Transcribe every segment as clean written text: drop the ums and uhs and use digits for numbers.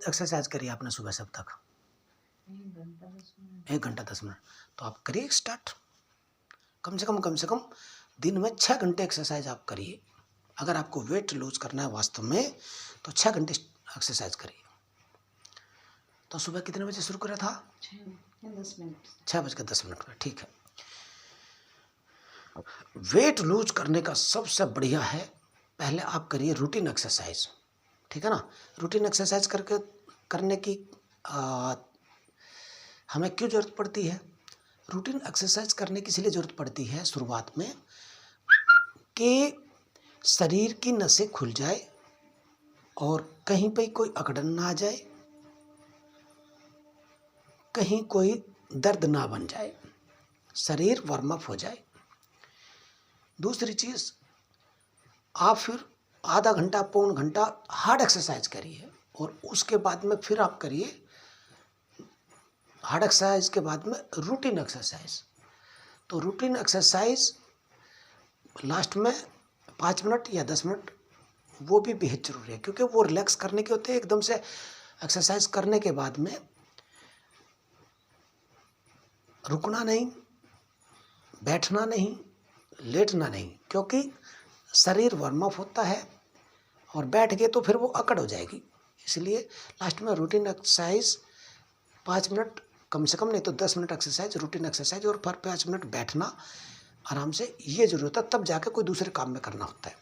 Exercise करी आपने सुबह से अब तक? 1 घंटा 10 मिनट। तो आप करिए स्टार्ट। कम से कम दिन में 6 घंटे एक्सरसाइज आप करिए। अगर आपको वेट लूज करना है वास्तव में तो 6 घंटे एक्सरसाइज करिए। तो सुबह कितने बजे शुरू करा था? 6:10 में। ठीक है। वेट लूज करने का सबसे बढ़िया है, पहले आप करिए रूटीन एक्सरसाइज। ठीक है ना? रूटीन एक्सरसाइज करने की हमें क्यों ज़रूरत पड़ती है? रूटीन एक्सरसाइज करने की इसलिए ज़रूरत पड़ती है शुरुआत में कि शरीर की नसें खुल जाए और कहीं पे कोई अकड़न ना आ जाए, कहीं कोई दर्द ना बन जाए, शरीर वार्म अप हो जाए। दूसरी चीज़, आप फिर आधा घंटा पौन घंटा हार्ड एक्सरसाइज करिए और उसके बाद में फिर आप करिए हार्ड एक्सरसाइज के बाद में रूटीन एक्सरसाइज। तो रूटीन एक्सरसाइज लास्ट में 5 मिनट या 10 मिनट वो भी बेहद जरूरी है, क्योंकि वो रिलैक्स करने के होते हैं। एकदम से एक्सरसाइज करने के बाद में रुकना नहीं, बैठना नहीं, लेटना नहीं, क्योंकि शरीर वार्म अप होता है और बैठ गए तो फिर वो अकड़ हो जाएगी। इसलिए लास्ट में रूटीन एक्सरसाइज 5 मिनट कम से कम, नहीं तो 10 मिनट एक्सरसाइज, रूटीन एक्सरसाइज, और फिर 5 मिनट बैठना आराम से, ये जरूरत है। तब जाके कोई दूसरे काम में करना होता है।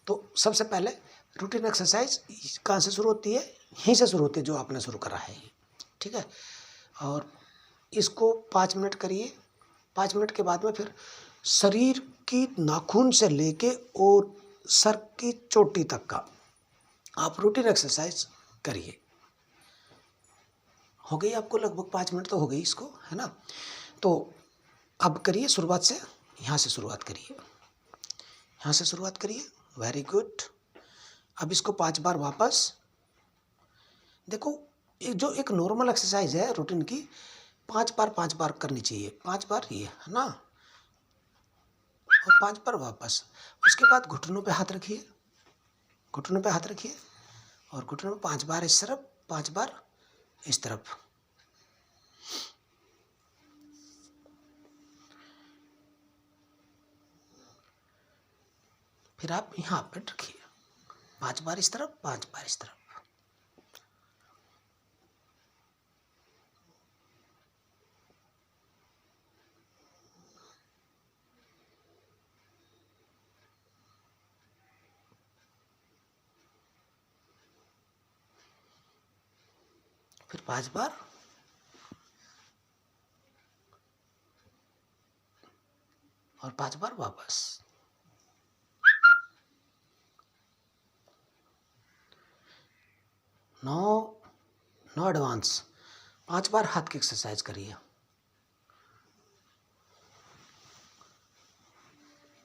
तो सबसे पहले रूटीन एक्सरसाइज कहाँ से शुरू होती है? यहीं से शुरू होती है जो आपने शुरू करा है। ठीक है? और इसको 5 मिनट करिए। 5 मिनट के बाद में फिर शरीर की नाखून से लेके और सर की चोटी तक का आप रूटीन एक्सरसाइज करिए। हो गई आपको लगभग 5 मिनट तो हो गई इसको, है ना? तो अब करिए शुरुआत से, यहाँ से शुरुआत करिए, यहाँ से शुरुआत करिए। Very good. अब इसको 5 बार वापस देखो। जो एक नॉर्मल एक्सरसाइज है रूटीन की, 5 बार करनी चाहिए। 5 बार ये, है ना? और 5 बार वापस। उसके बाद घुटनों पे हाथ रखिए, घुटनों पे हाथ रखिए और घुटनों में 5 बार इस तरफ, 5 बार इस तरफ। फिर आप यहाँ पे रखिए, 5 बार इस तरफ, 5 बार इस तरफ। फिर 5 बार और 5 बार वापस। No advance. 5 बार हाथ की एक्सरसाइज करिए।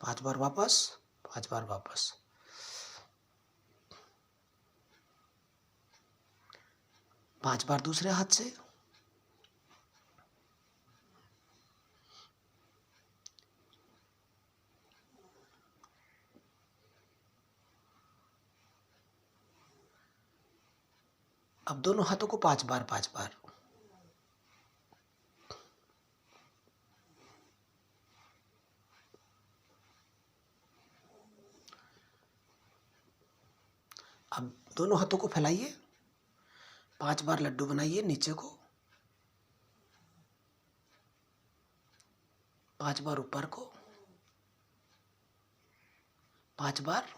5 बार वापस, 5 बार वापस। 5 बार दूसरे हाथ से। अब दोनों हाथों को 5 बार, 5 बार। अब दोनों हाथों को फैलाइए, 5 बार लड्डू बनाइए नीचे को, 5 बार ऊपर को, 5 बार,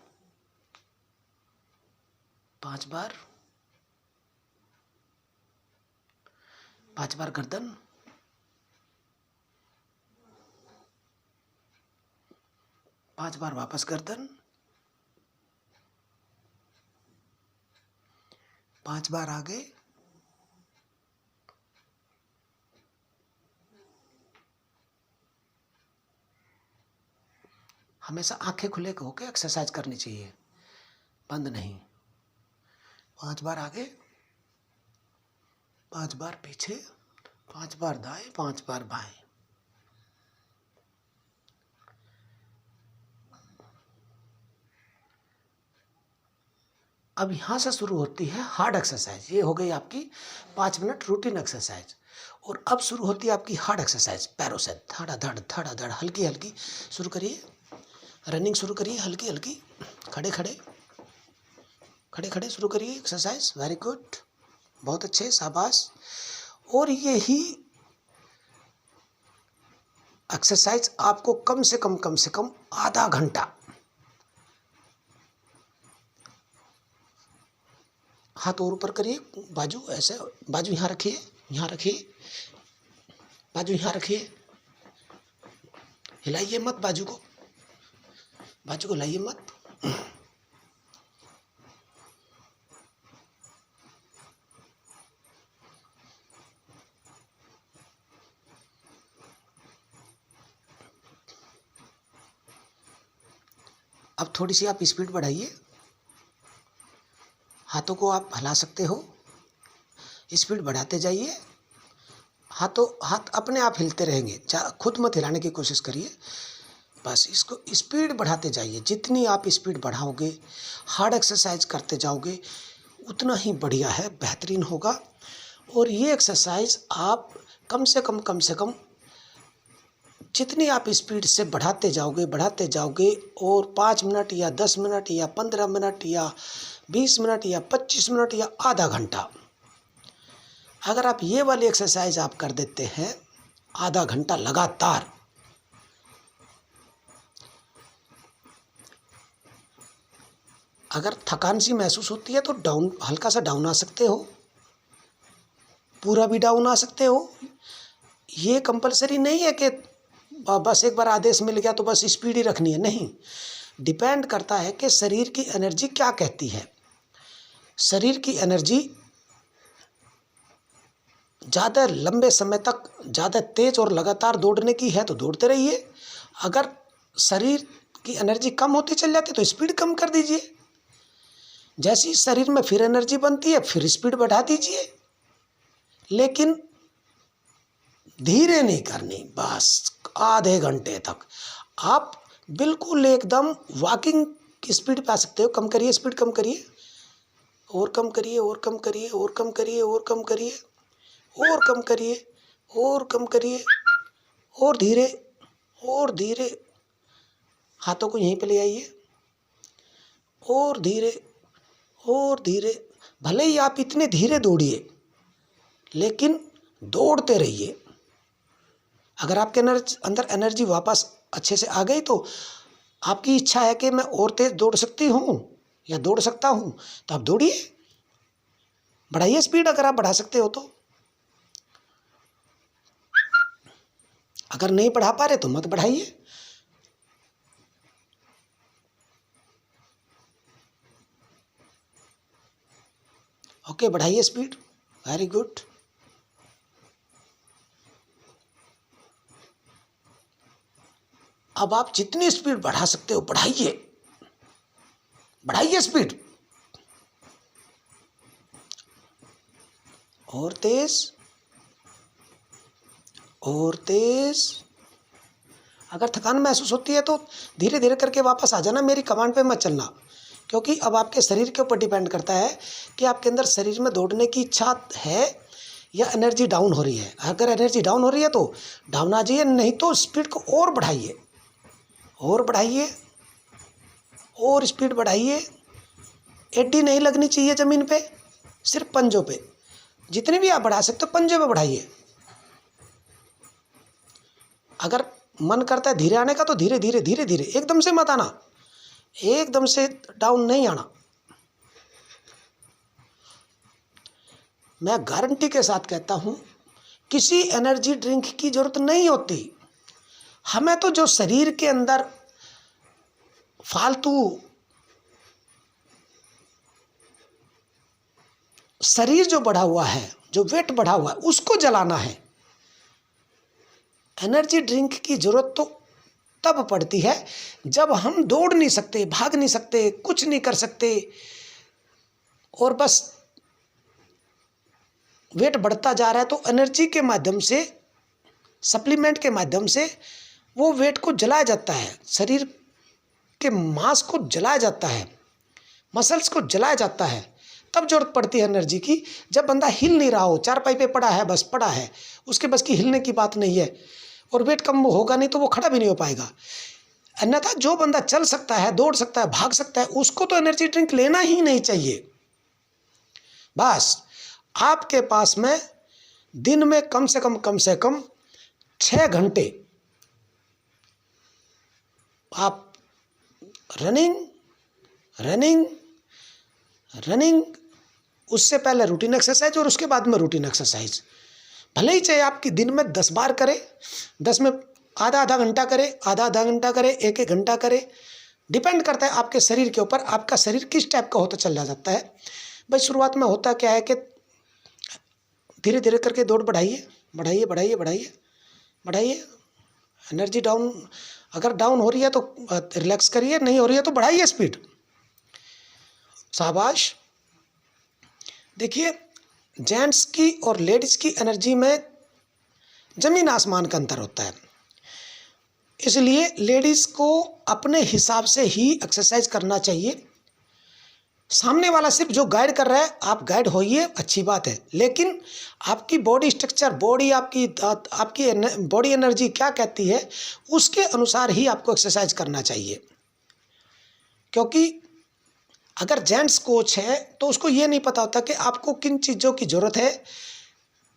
5 बार, 5 बार गर्दन, 5 बार वापस गर्दन, 5 बार आगे, हमेशा आंखें खुले होकर एक्सरसाइज करनी चाहिए, बंद नहीं। 5 बार आगे, 5 बार पीछे, 5 बार दाएं, 5 बार बाएं। अब यहाँ से शुरू होती है हार्ड एक्सरसाइज। ये हो गई आपकी 5 मिनट रूटीन एक्सरसाइज। और अब शुरू होती है आपकी हार्ड एक्सरसाइज पैरों से, धड़ा धड़ हल्की हल्की शुरू करिए। रनिंग शुरू करिए हल्की हल्की, खड़े खड़े शुरू करिए एक्सरसाइज। वेरी गुड, बहुत अच्छे, शाबाश। और यही एक्सरसाइज आपको कम से कम आधा घंटा, हाथ और ऊपर करिए, बाजू ऐसे, बाजू यहाँ रखिए, बाजू यहाँ रखिए, हिलाइए मत बाजू को हिलाइए मत। अब थोड़ी सी आप स्पीड बढ़ाइए, हाथों को आप हिला सकते हो, स्पीड बढ़ाते जाइए। हाथ अपने आप हिलते रहेंगे, खुद मत हिलाने की कोशिश करिए, बस इसको स्पीड बढ़ाते जाइए। जितनी आप स्पीड बढ़ाओगे, हार्ड एक्सरसाइज करते जाओगे, उतना ही बढ़िया है, बेहतरीन होगा। और ये एक्सरसाइज आप कम से कम जितनी आप स्पीड से बढ़ाते जाओगे और 5 मिनट या 10 मिनट या 15 मिनट या 20 मिनट या 25 मिनट या आधा घंटा, अगर आप ये वाली एक्सरसाइज आप कर देते हैं आधा घंटा लगातार, अगर थकान सी महसूस होती है तो हल्का सा डाउन आ सकते हो, पूरा भी डाउन आ सकते हो। ये कंपलसरी नहीं है कि बस एक बार आदेश मिल गया तो बस स्पीड ही रखनी है, नहीं। डिपेंड करता है कि शरीर की एनर्जी क्या कहती है। शरीर की एनर्जी ज़्यादा लंबे समय तक ज़्यादा तेज और लगातार दौड़ने की है तो दौड़ते रहिए। अगर शरीर की एनर्जी कम होती चल जाती है तो स्पीड कम कर दीजिए। जैसी शरीर में फिर एनर्जी बनती है फिर स्पीड बढ़ा दीजिए, लेकिन धीरे नहीं करनी। बस आधे घंटे तक आप बिल्कुल एकदम वॉकिंग की स्पीड पे आ सकते हो। कम करिए, स्पीड कम करिए, और कम करिए, और कम करिए, और कम करिए, और कम करिए, और कम करिए, और कम करिए, और धीरे हाथों को यहीं पे ले आइए, और धीरे। भले ही आप इतने धीरे दौड़िए लेकिन दौड़ते रहिए। अगर आपके अंदर एनर्जी वापस अच्छे से आ गई तो आपकी इच्छा है कि मैं और तेज दौड़ सकती हूँ या दौड़ सकता हूँ, तो आप दौड़िए, बढ़ाइए स्पीड अगर आप बढ़ा सकते हो तो। अगर नहीं बढ़ा पा रहे तो मत बढ़ाइए। ओके, बढ़ाइए स्पीड, वेरी गुड। अब आप जितनी स्पीड बढ़ा सकते हो बढ़ाइए स्पीड, और तेज, और तेज। अगर थकान महसूस होती है तो धीरे धीरे करके वापस आ जाना, मेरी कमांड पे मत चलना, क्योंकि अब आपके शरीर के ऊपर डिपेंड करता है कि आपके अंदर शरीर में दौड़ने की इच्छा है या एनर्जी डाउन हो रही है। अगर एनर्जी डाउन हो रही है तो डाउन आ जाइए, नहीं तो स्पीड को और बढ़ाइए, और बढ़ाइए, और स्पीड बढ़ाइए। एडी नहीं लगनी चाहिए ज़मीन पे, सिर्फ पंजों पे। जितनी भी आप बढ़ा सकते हो पंजों पे बढ़ाइए। अगर मन करता है धीरे आने का तो धीरे धीरे, एकदम से मत आना, एकदम से डाउन नहीं आना। मैं गारंटी के साथ कहता हूँ किसी एनर्जी ड्रिंक की ज़रूरत नहीं होती। हमें तो जो शरीर के अंदर फालतू शरीर जो बढ़ा हुआ है, जो वेट बढ़ा हुआ है, उसको जलाना है। एनर्जी ड्रिंक की ज़रूरत तो तब पड़ती है जब हम दौड़ नहीं सकते, भाग नहीं सकते, कुछ नहीं कर सकते, और बस वेट बढ़ता जा रहा है तो एनर्जी के माध्यम से, सप्लीमेंट के माध्यम से वो वेट को जलाया जाता है, शरीर के मांस को जलाया जाता है, मसल्स को जलाया जाता है, तब जरूरत पड़ती है एनर्जी की। जब बंदा हिल नहीं रहा हो, चारपाई पे पड़ा है, बस पड़ा है, उसके बस की हिलने की बात नहीं है और वेट कम होगा नहीं तो वो खड़ा भी नहीं हो पाएगा। अन्यथा जो बंदा चल सकता है, दौड़ सकता है, भाग सकता है, उसको तो एनर्जी ड्रिंक लेना ही नहीं चाहिए। बस आपके पास में दिन में कम से कम 6 घंटे आप रनिंग, उससे पहले रूटीन एक्सरसाइज और उसके बाद में रूटीन एक्सरसाइज। भले ही चाहे आपकी दिन में 10 बार करे, 10 में आधा घंटा करे, आधा घंटा करे, 1 घंटा करे, डिपेंड करता है आपके शरीर के ऊपर, आपका शरीर किस टाइप का होता चला जाता है। भाई शुरुआत में होता क्या है कि धीरे धीरे करके दौड़ बढ़ाइए, एनर्जी डाउन, अगर डाउन हो रही है तो रिलैक्स करिए, नहीं हो रही है तो बढ़ाइए स्पीड। शाबाश। देखिए, जेंट्स की और लेडीज़ की एनर्जी में ज़मीन आसमान का अंतर होता है, इसलिए लेडीज़ को अपने हिसाब से ही एक्सरसाइज करना चाहिए। सामने वाला सिर्फ जो गाइड कर रहा है, आप गाइड होइए, अच्छी बात है, लेकिन आपकी बॉडी स्ट्रक्चर, आपकी बॉडी एनर्जी क्या कहती है, उसके अनुसार ही आपको एक्सरसाइज करना चाहिए। क्योंकि अगर जेंट्स कोच है तो उसको ये नहीं पता होता कि आपको किन चीज़ों की ज़रूरत है,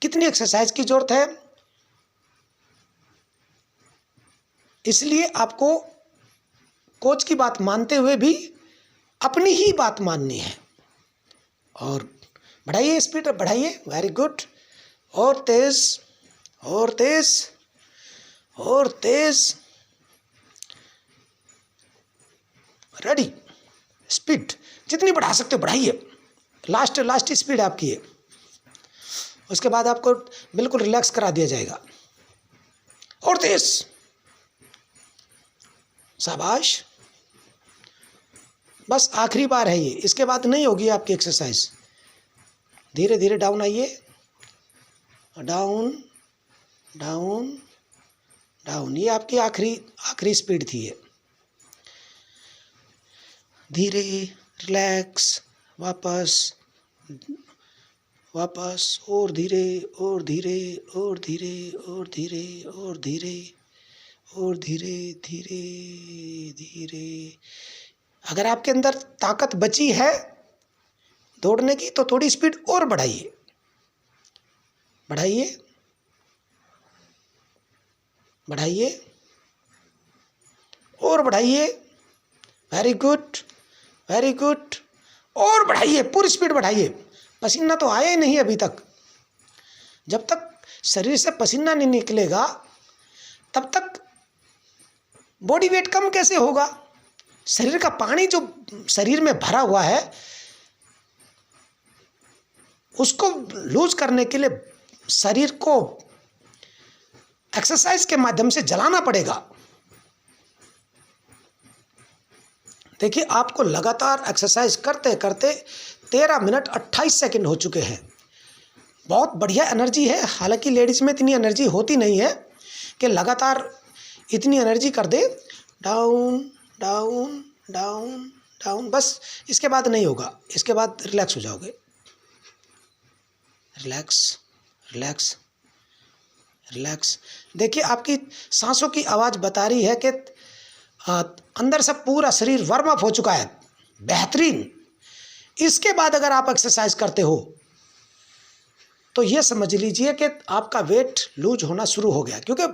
कितनी एक्सरसाइज की ज़रूरत है, इसलिए आपको कोच की बात मानते हुए भी अपनी ही बात माननी है। और बढ़ाइए स्पीड, बढ़ाइए, वेरी गुड, और तेज, और तेज, और तेज, रेडी, स्पीड जितनी बढ़ा सकते हो बढ़ाइए, लास्ट स्पीड आपकी है, उसके बाद आपको बिल्कुल रिलैक्स करा दिया जाएगा। और तेज, शाबाश, बस आखिरी बार है ये, इसके बाद नहीं होगी आपकी एक्सरसाइज। धीरे धीरे डाउन आइए, डाउन डाउन डाउन, ये आपकी आखिरी स्पीड थी ये। धीरे, रिलैक्स, वापस, और धीरे, और धीरे, और धीरे, और धीरे, और धीरे, और धीरे धीरे धीरे। अगर आपके अंदर ताकत बची है दौड़ने की तो थोड़ी स्पीड और बढ़ाइए, और बढ़ाइए, वेरी गुड, और बढ़ाइए, पूरी स्पीड बढ़ाइए। पसीना तो आया ही नहीं अभी तक, जब तक शरीर से पसीना नहीं निकलेगा तब तक बॉडी वेट कम कैसे होगा। शरीर का पानी जो शरीर में भरा हुआ है उसको लूज करने के लिए शरीर को एक्सरसाइज के माध्यम से जलाना पड़ेगा। देखिए, आपको लगातार एक्सरसाइज करते करते 13 मिनट 28 सेकंड हो चुके हैं। बहुत बढ़िया एनर्जी है, हालांकि लेडीज़ में इतनी एनर्जी होती नहीं है कि लगातार इतनी एनर्जी कर दे। डाउन डाउन डाउन डाउन, बस इसके बाद नहीं होगा, इसके बाद रिलैक्स हो जाओगे। Relax relax relax. देखिए, आपकी सांसों की आवाज़ बता रही है कि अंदर से पूरा शरीर वार्म अप हो चुका है, बेहतरीन। इसके बाद अगर आप एक्सरसाइज करते हो तो ये समझ लीजिए कि आपका वेट लूज होना शुरू हो गया, क्योंकि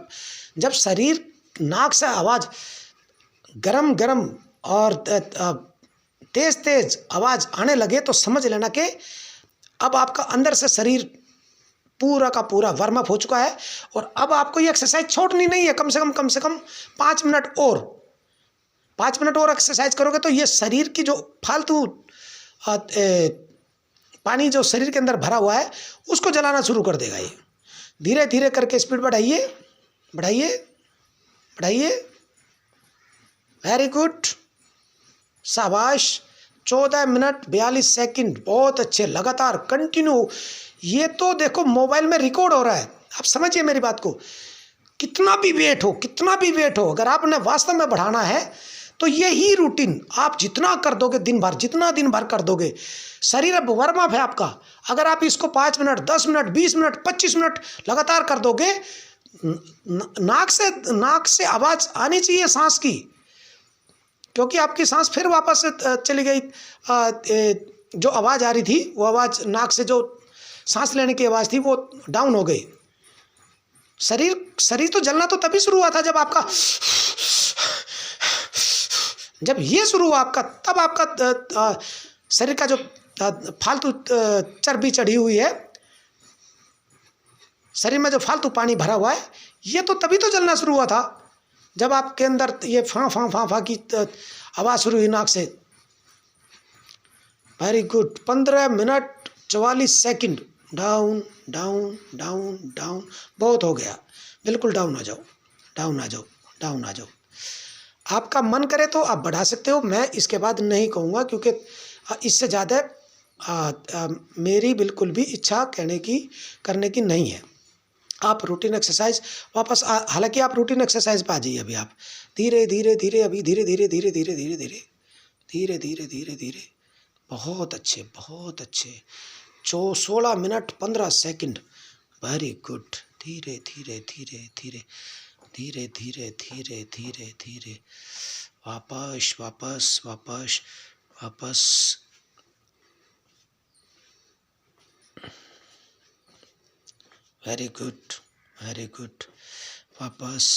जब शरीर नाक से आवाज़ गरम गरम और तेज तेज आवाज़ आने लगे तो समझ लेना कि अब आपका अंदर से शरीर पूरा का पूरा वार्म अप हो चुका है। और अब आपको ये एक्सरसाइज छोड़नी नहीं है, कम से कम 5 मिनट और एक्सरसाइज करोगे तो ये शरीर की जो फालतू पानी जो शरीर के अंदर भरा हुआ है उसको जलाना शुरू कर देगा। ये धीरे धीरे करके स्पीड बढ़ाइए, वेरी गुड, शाबाश। 14 मिनट 42 सेकंड, बहुत अच्छे, लगातार कंटिन्यू। ये तो देखो मोबाइल में रिकॉर्ड हो रहा है, आप समझिए मेरी बात को। कितना भी वेट हो, अगर आपने वास्तव में बढ़ाना है तो यही रूटीन आप जितना कर दोगे दिन भर, जितना दिन भर कर दोगे, शरीर अब वार्म अप है आपका। अगर आप इसको 5 मिनट, 10 मिनट, 20 मिनट, 25 मिनट लगातार कर दोगे, नाक से आवाज़ आनी चाहिए सांस की, क्योंकि आपकी सांस फिर वापस चली गई। जो आवाज़ आ रही थी वो आवाज़ नाक से, जो सांस लेने की आवाज़ थी वो डाउन हो गई। शरीर तो जलना तो तभी शुरू हुआ था जब आपका, जब ये शुरू हुआ आपका, तब आपका शरीर का जो फालतू चर्बी चढ़ी हुई है, शरीर में जो फालतू पानी भरा हुआ है, ये तो तभी तो जलना शुरू हुआ था जब आपके अंदर ये फां फां फां फां की आवाज़ शुरू हुई नाक से। Very good. 15 minute 44 second. Down down down down. बहुत हो गया, बिल्कुल डाउन आ जाओ, डाउन आ जाओ, डाउन आ जाओ। आपका मन करे तो आप बढ़ा सकते हो, मैं इसके बाद नहीं कहूँगा, क्योंकि इससे ज़्यादा मेरी बिल्कुल भी इच्छा करने की नहीं है। आप रूटीन एक्सरसाइज वापस, हालांकि आप रूटीन एक्सरसाइज पे आ जाइए। अभी आप धीरे धीरे धीरे, अभी धीरे धीरे धीरे धीरे धीरे धीरे धीरे धीरे धीरे धीरे, बहुत अच्छे, बहुत अच्छे। 16 मिनट 15 सेकंड। Very good. धीरे धीरे धीरे धीरे धीरे धीरे धीरे धीरे धीरे, वापस वापस वापस वापस। Very good, very good. वापस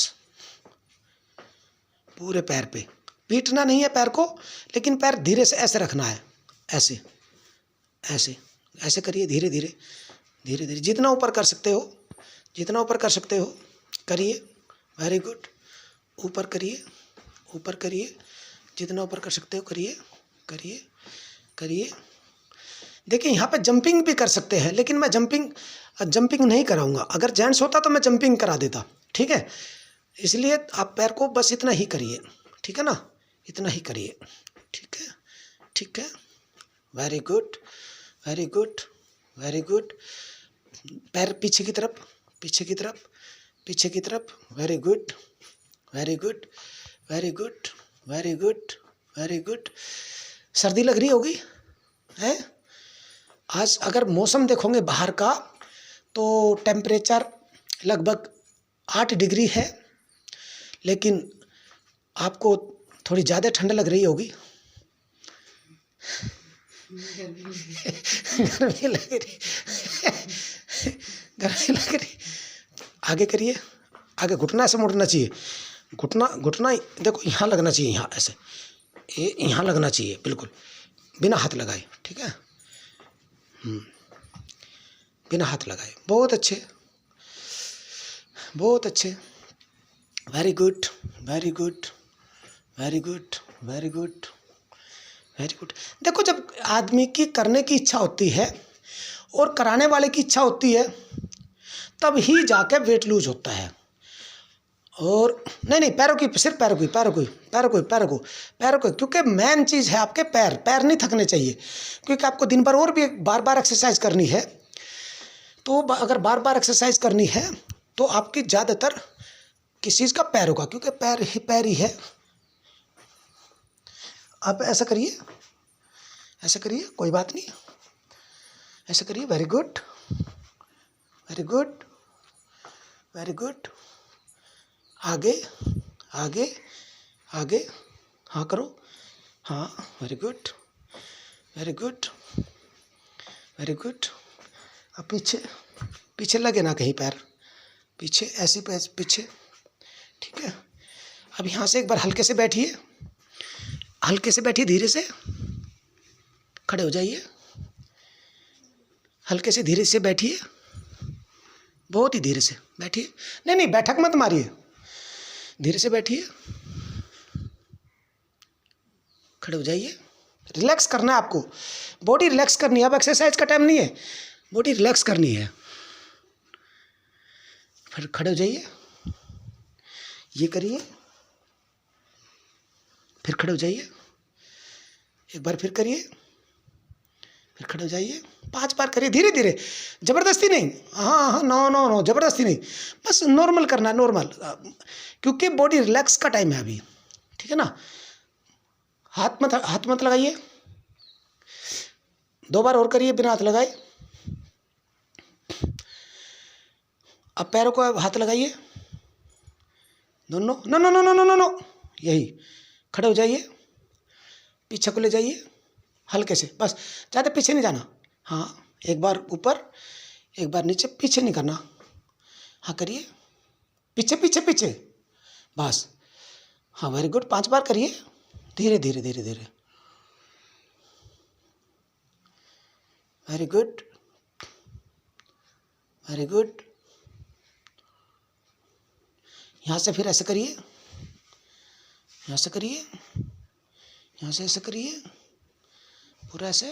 पूरे पैर पे, पीटना नहीं है पैर को, लेकिन पैर धीरे से ऐसे रखना है, ऐसे ऐसे ऐसे करिए, धीरे धीरे धीरे धीरे, जितना ऊपर कर सकते हो, जितना ऊपर कर सकते हो करिए। Very good. ऊपर करिए, ऊपर करिए, जितना ऊपर कर सकते हो करिए, करिए करिए। देखिए यहाँ पे जंपिंग भी कर सकते हैं, लेकिन मैं जंपिंग नहीं कराऊंगा। अगर जेंट्स होता तो मैं जंपिंग करा देता, ठीक है। इसलिए आप पैर को बस इतना ही करिए, ठीक है ना, इतना ही करिए, ठीक है, ठीक है। Very good, very good, very good. पैर पीछे की तरफ, पीछे की तरफ, पीछे की तरफ। Very good, very good, very good, very good, very good. सर्दी लग रही होगी है। आज अगर मौसम देखोगे बाहर का, तो टेम्परेचर लगभग 8 डिग्री है, लेकिन आपको थोड़ी ज़्यादा ठंड लग रही होगी। गर्मी लग रही, गर्मी लग रही। आगे करिए, आगे घुटना ऐसे मुड़ना चाहिए, घुटना देखो यहाँ लगना चाहिए, यहाँ ऐसे, ये यहाँ लगना चाहिए बिल्कुल, बिना हाथ लगाए, ठीक है। बिना हाथ लगाए। बहुत अच्छे, बहुत अच्छे। Very good, very good, very good, very good, very good. देखो, जब आदमी की करने की इच्छा होती है और कराने वाले की इच्छा होती है, तब ही जाके वेट लूज होता है। और नहीं, पैरों की, सिर्फ पैरों की, पैरों की, पैरों को, पैरों को, पैरों को, क्योंकि मेन चीज़ है आपके पैर। पैर नहीं थकने चाहिए, क्योंकि आपको दिन भर और भी बार बार एक्सरसाइज करनी है। तो अगर बार बार एक्सरसाइज करनी है तो आपकी ज़्यादातर किस चीज़ का, पैरों का, क्योंकि पैर ही है। आप ऐसा करिए, ऐसा करिए, कोई बात नहीं, ऐसा करिए। Very good, very good, very good. आगे, आगे, आगे, हाँ करो, हाँ। Very good, very good, very good. अब पीछे, पीछे लगे ना कहीं पैर, पीछे, ऐसी पीछे, ठीक है। अब यहाँ से एक बार हल्के से बैठिए, हल्के से बैठिए, धीरे से खड़े हो जाइए, हल्के से धीरे से बैठिए, बहुत ही धीरे से बैठिए। नहीं, बैठक मत मारिए, धीरे से बैठिए, खड़े हो जाइए। रिलैक्स करना है आपको, बॉडी रिलैक्स करनी है। अब एक्सरसाइज का टाइम नहीं है, बॉडी रिलैक्स करनी है। फिर खड़े हो जाइए, ये करिए, फिर खड़े हो जाइए, एक बार फिर करिए, फिर खड़े हो जाइए। 5 बार करिए, धीरे धीरे, ज़बरदस्ती नहीं। हाँ, नो, ज़बरदस्ती नहीं, बस नॉर्मल करना है, नॉर्मल, क्योंकि बॉडी रिलैक्स का टाइम है अभी, ठीक है ना। हाथ मत लगाइए, 2 बार और करिए बिना हाथ लगाए। अब पैरों को हाथ लगाइए दोनों, no no no no no no no, यही खड़े हो जाइए, पीछे को ले जाइए हल्के से, बस ज़्यादा पीछे नहीं जाना। हाँ, एक बार ऊपर, एक बार नीचे, पीछे नहीं करना। हाँ करिए, पीछे पीछे पीछे, बस। हाँ वेरी गुड, 5 बार करिए, धीरे धीरे धीरे धीरे, वेरी गुड वेरी गुड। यहाँ से फिर ऐसे करिए, यहाँ से करिए, यहाँ से ऐसे करिए, पूरा ऐसे,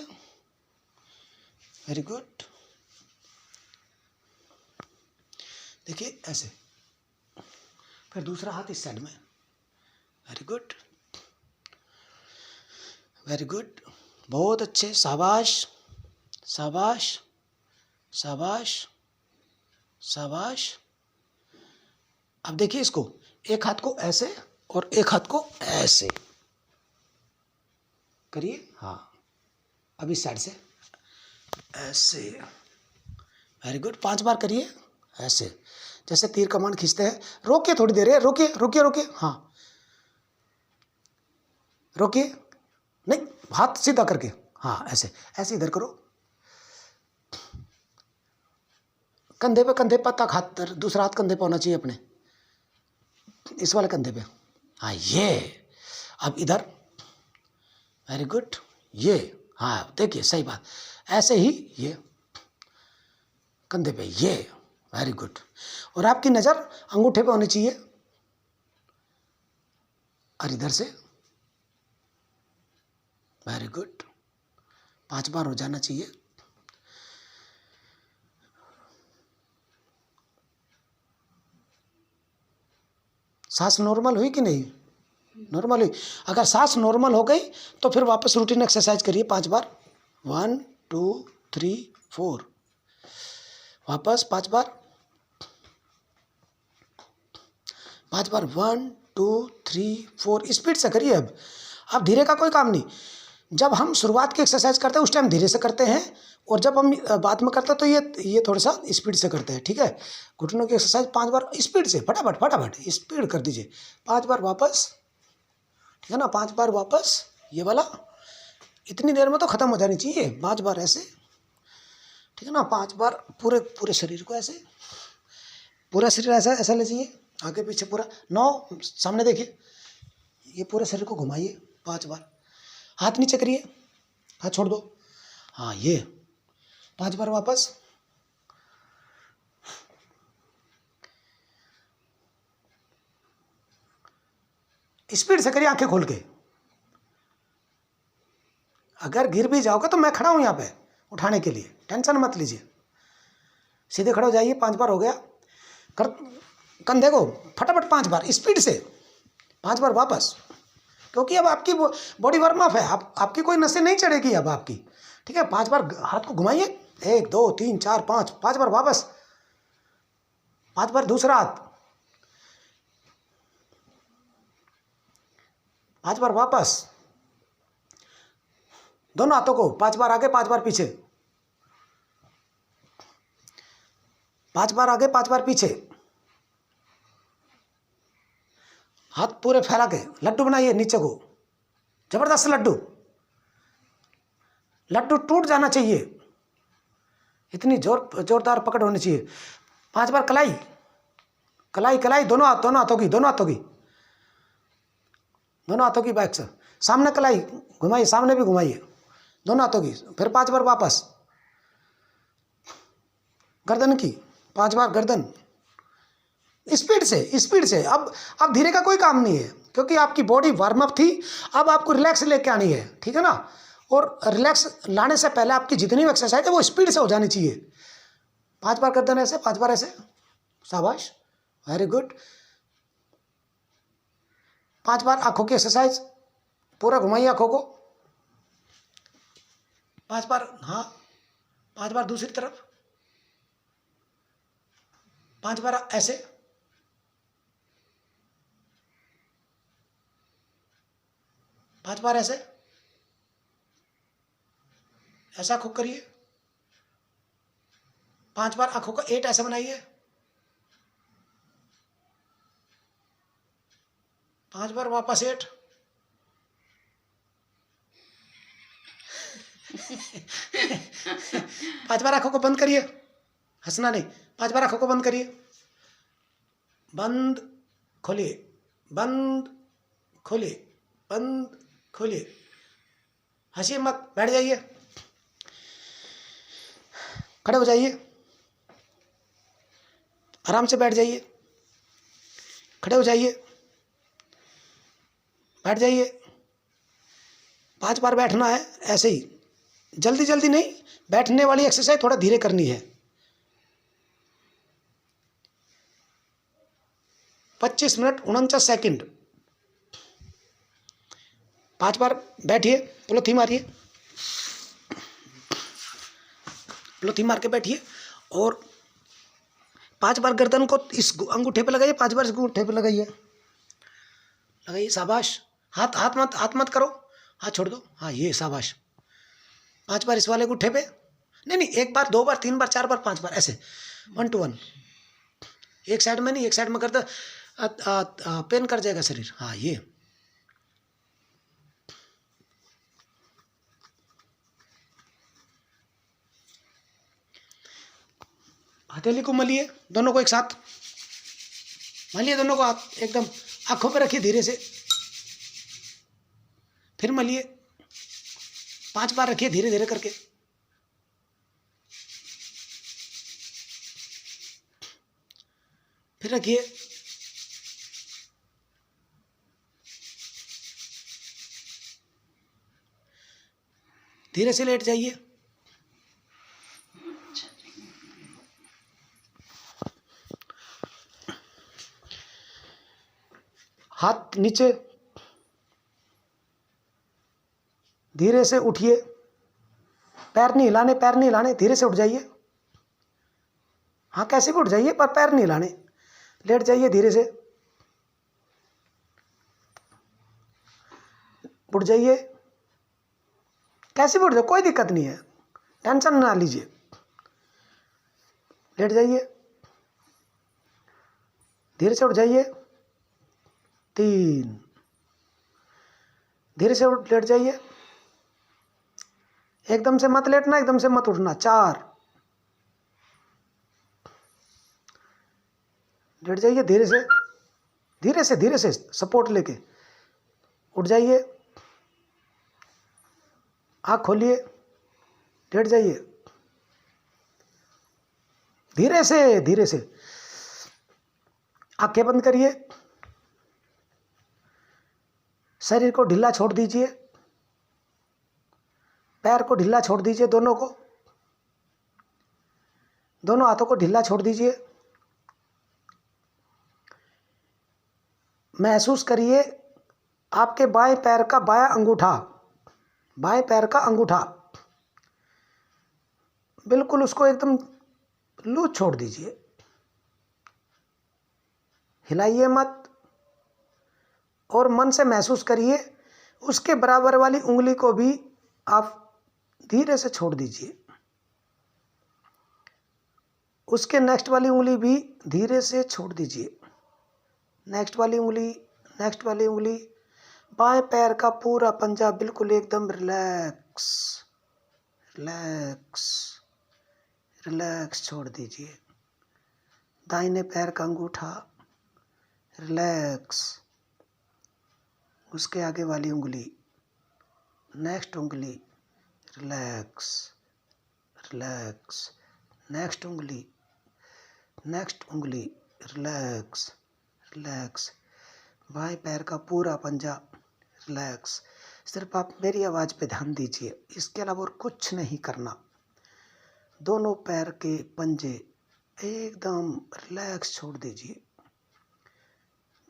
वेरी गुड। देखिए ऐसे, फिर दूसरा हाथ इस साइड में, वेरी गुड वेरी गुड, बहुत अच्छे, शाबाश शाबाश शाबाश शाबाश। अब देखिए इसको, एक हाथ को ऐसे और एक हाथ को ऐसे करिए। हाँ, अब इस साइड से ऐसे, वेरी गुड, 5 बार करिए ऐसे, जैसे तीर कमान खींचते हैं। रोकिए थोड़ी देर, रोकिए रोकिए रोकिए, हाँ रोकिए, नहीं हाथ सीधा करके, हाँ ऐसे ऐसे इधर करो, कंधे पे तक हाथ, दूसरा हाथ कंधे पे होना चाहिए अपने, इस वाले कंधे पे। हाँ ये, अब इधर, वेरी गुड, ये, हाँ देखिए सही बात, ऐसे ही ये कंधे पे, ये, वेरी गुड। और आपकी नज़र अंगूठे पे होनी चाहिए, और इधर से, वेरी गुड, 5 बार हो जाना चाहिए। सांस नॉर्मल हुई कि नहीं? नॉर्मल हुई। अगर सांस नॉर्मल हो गई तो फिर वापस रूटीन एक्सरसाइज करिए 5 बार, 1 2 3 4, वापस 5 बार, 5 बार, 1 2 3 4, स्पीड से करिए। अब धीरे का कोई काम नहीं। जब हम शुरुआत की एक्सरसाइज करते हैं उस टाइम धीरे से करते हैं, और जब हम बाद में करते हैं तो ये थोड़ा सा स्पीड से करते हैं, ठीक है। घुटनों की एक्सरसाइज 5 बार स्पीड से, फटाफट फटाफट स्पीड कर दीजिए। 5 बार वापस, ठीक है ना, 5 बार वापस, ये वाला इतनी देर में तो ख़त्म हो जानी चाहिए। 5 बार ऐसे, ठीक है ना, 5 बार पूरे पूरे शरीर को ऐसे, पूरा शरीर ऐसा ऐसा ले जाइए, आगे पीछे पूरा, 9 सामने देखिए, ये पूरे शरीर को घुमाइए 5 बार। हाथ नीचे करिए, हाथ छोड़ दो, हाँ ये 5 बार वापस, स्पीड से करिए, आंखें खोल के। अगर गिर भी जाओगे तो मैं खड़ा हूं यहाँ पे उठाने के लिए, टेंशन मत लीजिए। सीधे खड़े हो जाइए, 5 बार हो गया। कर कंधे को फटाफट 5 बार स्पीड से, 5 बार वापस, क्योंकि अब आपकी बॉडी वार्म अप है, आपकी कोई नसें नहीं चढ़ेगी अब आपकी, ठीक है। 5 बार हाथ को घुमाइए, 1 2 3 4 5, 5 बार वापस, 5 बार दूसरा हाथ, 5 बार वापस, दोनों हाथों को 5 बार आगे 5 बार पीछे, 5 बार आगे 5 बार पीछे, हाथ पूरे फैला के लड्डू बनाइए नीचे को, जबरदस्त लड्डू, लड्डू टूट जाना चाहिए, इतनी जोरदार पकड़ होनी चाहिए। 5 बार कलाई कलाई कलाई, दोनों हाथों की, दोनों हाथों की बैक से, सामने कलाई घुमाइए, सामने भी घुमाइए, दोनों हाथों की। फिर 5 बार वापस, गर्दन की 5 बार, गर्दन स्पीड से। अब धीरे का कोई काम नहीं है, क्योंकि आपकी बॉडी वार्म अप थी, अब आपको रिलैक्स लेके आनी है, ठीक है ना। और रिलैक्स लाने से पहले आपकी जितनी भी एक्सरसाइज है वो स्पीड से हो जानी चाहिए। 5 बार गर्दन ऐसे, 5 बार ऐसे, शाबाश, वेरी गुड। 5 बार आंखों की एक्सरसाइज, पूरा घुमाइए आंखों को, 5 बार, हाँ 5 बार दूसरी तरफ, 5 बार ऐसे, 5 बार ऐसे, ऐसा आंखों करिए, 5 बार आंखों का 8 ऐसे बनाइए, 5 बार वापस 8 5 बार आंखों को बंद करिए, हंसना नहीं, 5 बार आंखों को बंद करिए, बंद खोलिए, बंद खोलिए, बंद खोलिए, हंसिए मत, बैठ जाइए, खड़े हो जाइए, आराम से बैठ जाइए, खड़े हो जाइए, बैठ जाइए, 5 बार बैठना है ऐसे ही, जल्दी जल्दी नहीं, बैठने वाली एक्सरसाइज थोड़ा धीरे करनी है। 25 मिनट 49 सेकंड, 5 बार बैठिए, प्लोथी मारिए, प्लोथी मार के बैठिए और 5 बार गर्दन को इस अंगूठे पे लगाइए, 5 बार इस अंगूठे पे लगाइए, लगाइए, शाबाश। हाथ मत करो, हाथ छोड़ दो, हाँ ये शाबाश। 5 बार इस वाले अंगूठे पे, नहीं 1 बार 2 बार 3 बार 4 बार 5 बार ऐसे 1 to 1, एक साइड में नहीं, एक साइड में करते पेन कर जाएगा शरीर, हाँ ये। हथेली को मलिए, दोनों को एक साथ मलिए, दोनों को हाथ एकदम आंखों पे रखिए धीरे से, फिर मलिए, 5 बार रखिए धीरे धीरे करके, फिर रखिए, धीरे से लेट जाइए, हाथ नीचे, धीरे से उठिए, पैर नहीं हिलाने, पैर नहीं हिलाने, धीरे से उठ जाइए, हाँ कैसे भी उठ जाइए पर पैर नहीं हिलाने, लेट जाइए धीरे से, उठ जाइए, कैसे भी उठ जाओ, कोई दिक्कत नहीं है, टेंशन ना लीजिए, लेट जाइए, धीरे से उठ जाइए, 3, धीरे से उठ लेट जाइए, एकदम से मत लेटना, एकदम से मत उठना, 4, लेट जाइए धीरे से सपोर्ट लेके उठ जाइए, आँख खोलिए, लेट जाइए, धीरे से आंखें बंद करिए, शरीर को ढीला छोड़ दीजिए, पैर को ढीला छोड़ दीजिए, दोनों हाथों को ढीला छोड़ दीजिए, महसूस करिए आपके बाएं पैर का अंगूठा बिल्कुल उसको एकदम लूज छोड़ दीजिए, हिलाइए मत, और मन से महसूस करिए उसके बराबर वाली उंगली को भी आप धीरे से छोड़ दीजिए, उसके नेक्स्ट वाली उंगली भी धीरे से छोड़ दीजिए, नेक्स्ट वाली उंगली, बाएं पैर का पूरा पंजा बिल्कुल एकदम रिलैक्स छोड़ दीजिए, दाहिने पैर का अंगूठा रिलैक्स, उसके आगे वाली उंगली, नेक्स्ट उंगली रिलैक्स, नेक्स्ट उंगली रिलैक्स, बाएं पैर का पूरा पंजा रिलैक्स। सिर्फ आप मेरी आवाज़ पे ध्यान दीजिए, इसके अलावा और कुछ नहीं करना, दोनों पैर के पंजे एकदम रिलैक्स छोड़ दीजिए,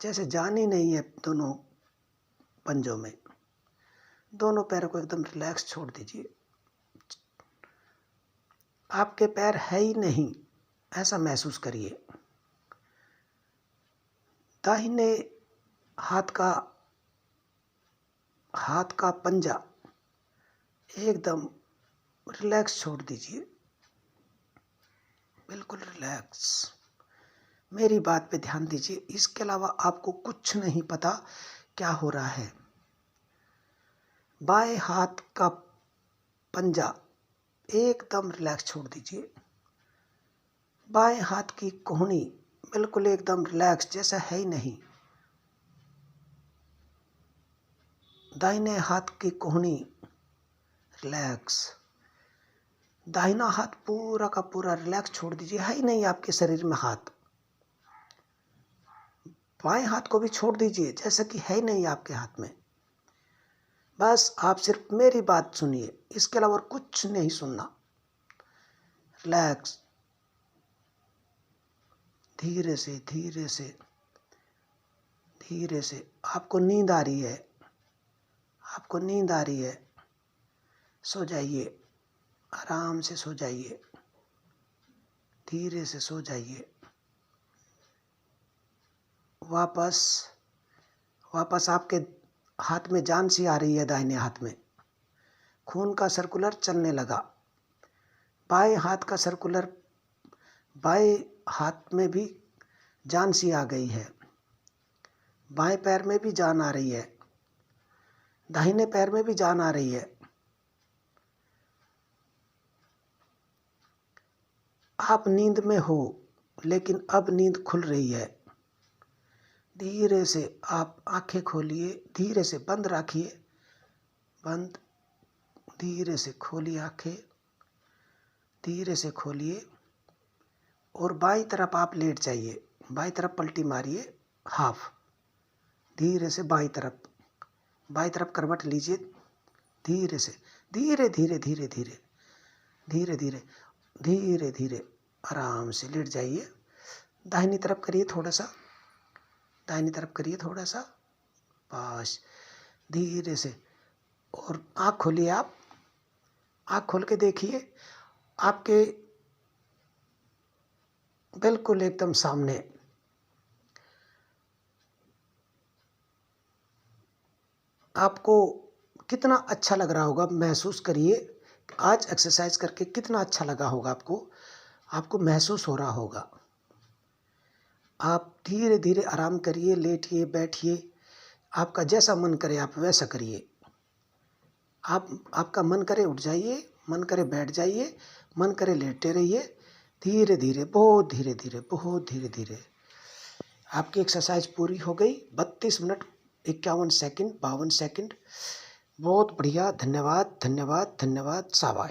जैसे जान ही नहीं है दोनों पंजों में, दोनों पैरों को एकदम रिलैक्स छोड़ दीजिए, आपके पैर है ही नहीं ऐसा महसूस करिए, दाहिने हाथ का हाथ का पंजा एकदम रिलैक्स छोड़ दीजिए, बिल्कुल रिलैक्स। मेरी बात पे ध्यान दीजिए, इसके अलावा आपको कुछ नहीं पता क्या हो रहा है। बाएं हाथ का पंजा एकदम रिलैक्स छोड़ दीजिए। बाएं हाथ की कोहनी बिल्कुल एकदम रिलैक्स, जैसा है ही नहीं। दाहिने हाथ की कोहनी रिलैक्स। दाहिना हाथ पूरा का पूरा रिलैक्स छोड़ दीजिए, है ही नहीं आपके शरीर में हाथ। बाएं हाथ को भी छोड़ दीजिए, जैसा कि है ही नहीं आपके हाथ में। बस आप सिर्फ मेरी बात सुनिए, इसके अलावा कुछ नहीं सुनना। रिलैक्स। धीरे से धीरे से धीरे से। आपको नींद आ रही है, आपको नींद आ रही है, सो जाइए, आराम से सो जाइए, धीरे से सो जाइए। वापस आपके हाथ में जान सी आ रही है, दाहिने हाथ में खून का सर्कुलर चलने लगा। बाएं हाथ का सर्कुलर, बाएं हाथ में भी जान सी आ गई है। बाएं पैर में भी जान आ रही है, दाहिने पैर में भी जान आ रही है। आप नींद में हो, लेकिन अब नींद खुल रही है। धीरे से आप आंखें खोलिए, धीरे से बंद रखिए, बंद। धीरे से खोलिए आंखें, धीरे से खोलिए और बाईं तरफ आप लेट जाइए। बाईं तरफ पलटी मारिए, हाफ। धीरे से बाईं तरफ करवट लीजिए, धीरे से, धीरे धीरे धीरे धीरे धीरे धीरे धीरे धीरे आराम से लेट जाइए। दाहिनी तरफ करिए थोड़ा सा, दाहिनी तरफ करिए थोड़ा सा, बस धीरे से। और आँख खोलिए, आप आँख खोल के देखिए, आपके बिल्कुल एकदम सामने आपको कितना अच्छा लग रहा होगा, महसूस करिए। आज एक्सरसाइज करके कितना अच्छा लगा होगा आपको महसूस हो रहा होगा। आप धीरे धीरे आराम करिए, लेटिए, बैठिए, आपका जैसा मन करे आप वैसा करिए। आपका मन करे उठ जाइए, मन करे बैठ जाइए, मन करे लेटे रहिए। धीरे धीरे, बहुत धीरे धीरे, बहुत धीरे धीरे आपकी एक्सरसाइज पूरी हो गई। 32 मिनट 51 सेकंड 52 सेकंड। बहुत बढ़िया, धन्यवाद धन्यवाद धन्यवाद, शाबाश।